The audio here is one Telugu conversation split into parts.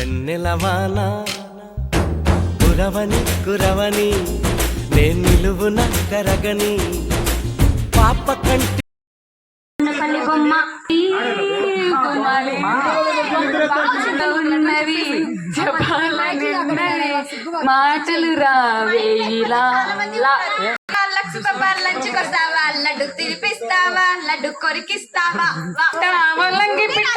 వెన్నెలవాన కురవని కురవని నేను నిలువున కరగని పాప కంటి మాటలు రావేలా లంచుకొస్తావా లడ్డు తినిపిస్తావా లడ్డు కొరికిస్తావా లంగి పిట్ట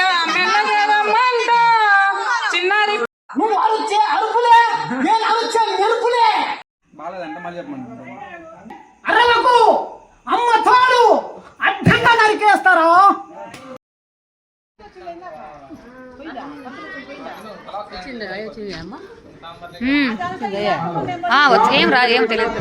చిన్నారి నువ్వు అరుచే అరుపులే నేను అరుచే మెరుపులే బాలేదంటే మళ్ళీ చెప్పండి అరవకు అమ్మ తోడు అడ్డంగా నరికేస్తారా ఏం రా ఏం తెలియదు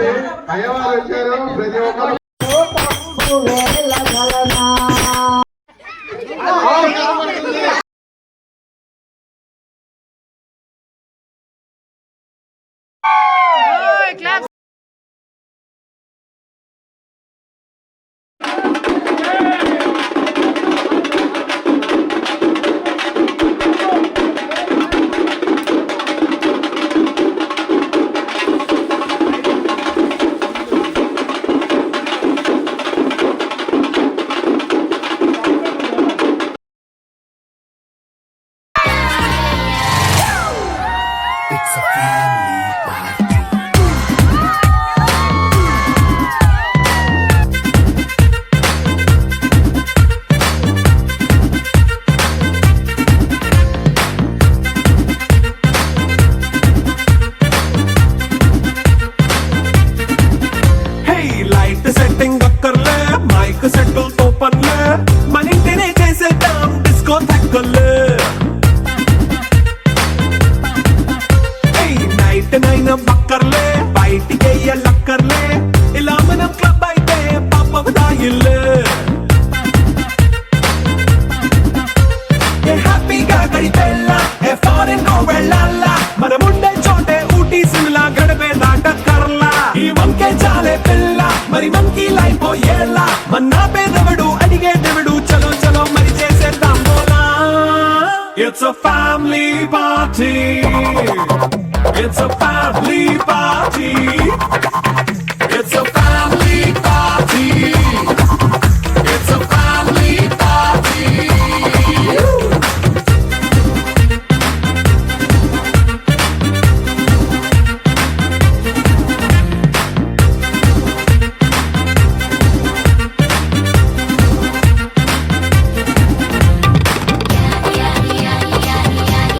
class It's a family party. Hey, light setting అక్కర్లే మైక్ సెట్టిల్ తో పనిలే మన ఇంటినే చేసేద్దాం డిస్కో థక్కర్లే నైట్ నైన్ బక్కర్లే బయటికి లక్కర్లే ఇలా మనం క్లబ్ అయితే పాప దాయిల్లే హ్యాపీగా గడిపెళ్ళ ఏ ఫారెన్ నో వెళ్ళాల మనం ఉండే చోటే ఊటీ సిమ్లా గడిపే దాటక్కర్లా ఈ వంకే చాలే పిల్ల మరి మనకి లైఫ్ ఏళ్ళ మన్నా పేదవడు అడిగే దేవుడు చలో చలో మరి చేసేద్దాం బోలా it's a family party. It's a family party.